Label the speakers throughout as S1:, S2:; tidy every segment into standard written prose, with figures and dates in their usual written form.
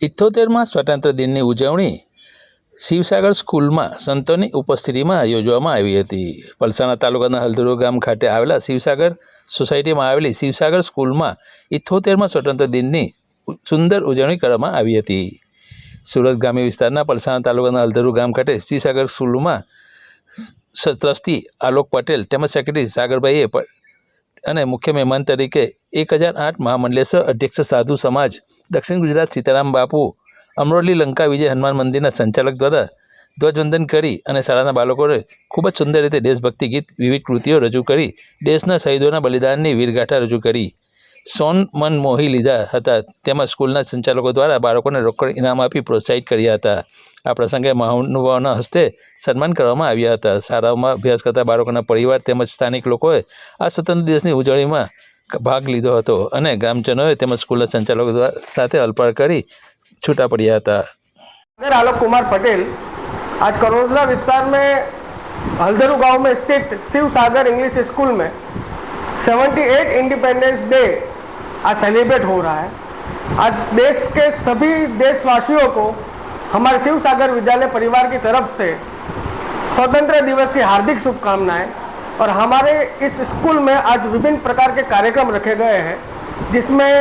S1: 78માં સ્વતંત્ર દિનની ઉજવણી શિવસાગર સ્કૂલમાં સંતોની ઉપસ્થિતિમાં યોજવામાં આવી હતી। પલસાણા તાલુકાના હલદરુ ગામ ખાતે આવેલા શિવસાગર સોસાયટીમાં આવેલી શિવસાગર સ્કૂલમાં 78માં સ્વતંત્ર દિનની સુંદર ઉજવણી કરવામાં આવી હતી। સુરત ગ્રામ્ય વિસ્તારના પલસાણા તાલુકાના હલદરુ ગામ ખાતે શિવસાગર સ્કૂલમાં ટ્રસ્ટી આલોક પટેલ તેમજ સેક્રેટરી સાગરભાઈએ અને મુખ્ય મહેમાન તરીકે 1008 મહામંડલેશ્વર અધ્યક્ષ સાધુ સમાજ દક્ષિણ ગુજરાત સીતારામ બાપુ અમરોલી લંકા વિજય હનુમાન મંદિરના સંચાલક દ્વારા ધ્વજવંદન કરી અને શાળાના બાળકોને ખૂબ જ સુંદર રીતે દેશભક્તિ ગીત વિવિધ કૃતિઓ રજૂ કરી દેશના શહીદોના બલિદાનની વીરગાથા રજૂ કરી સોન મન મોહી લીધા હતા। તેમજ સ્કૂલના સંચાલકો દ્વારા બાળકોને રોકડ ઇનામ આપી પ્રોત્સાહિત કર્યા હતા। આ પ્રસંગે મહાનુભાવોના હસ્તે સન્માન કરવામાં આવ્યા હતા। શાળાઓમાં અભ્યાસ કરતા બાળકોના પરિવાર તેમજ સ્થાનિક લોકોએ આ સ્વતંત્ર દિવસની ઉજવણીમાં ભાગ લીધો હતો અને ગ્રામજનોએ તેમજ સ્કૂલના સંચાલકો સાથે અલ્પાર કરી छूटा पड़ा था।
S2: आलोक कुमार पटेल आज करोड़ला विस्तार में हलदरू गांव में स्थित शिव सागर इंग्लिश स्कूल में 78 इंडिपेंडेंस डे आज सेलिब्रेट हो रहा है। आज देश के सभी देशवासियों को हमारे शिव सागर विद्यालय परिवार की तरफ से स्वतंत्र दिवस की हार्दिक शुभकामनाएं। और हमारे इस स्कूल में आज विभिन्न प्रकार के कार्यक्रम रखे गए हैं जिसमें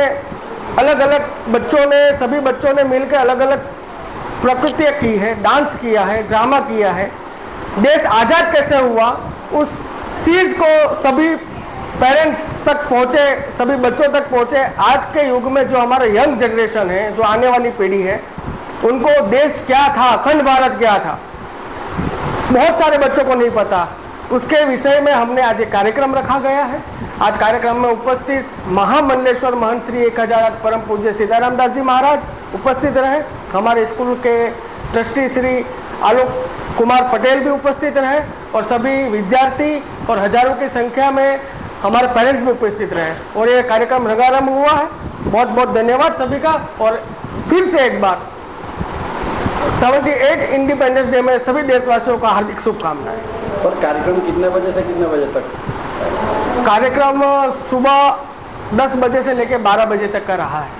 S2: अलग अलग सभी बच्चों ने मिलकर अलग अलग प्रकृतियाँ की है, डांस किया है, ड्रामा किया है। देश आज़ाद कैसे हुआ उस चीज़ को सभी पेरेंट्स तक पहुँचे, सभी बच्चों तक पहुँचे। आज के युग में जो हमारा यंग जनरेशन है, जो आने वाली पीढ़ी है, उनको देश क्या था, अखंड भारत क्या था, बहुत सारे बच्चों को नहीं पता। उसके विषय में हमने आज एक कार्यक्रम रखा गया है। आज कार्यक्रम में उपस्थित महामंडलेश्वर महंत श्री 1008 परम पूज्य सीताराम दास जी महाराज उपस्थित रहे। हमारे स्कूल के ट्रस्टी श्री आलोक कुमार पटेल भी उपस्थित रहे और सभी विद्यार्थी और हजारों की संख्या में हमारे पेरेंट्स भी उपस्थित रहे और ये कार्यक्रम रंगारंभ हुआ है। बहुत बहुत धन्यवाद सभी का। और फिर से एक बार 78 इंडिपेंडेंस डे में सभी देशवासियों का हार्दिक शुभकामनाएं।
S3: और कार्यक्रम कितने बजे से कितने बजे तक?
S2: कार्यक्रम सुबह 10 बजे से लेकर 12 बजे तक का रहा है।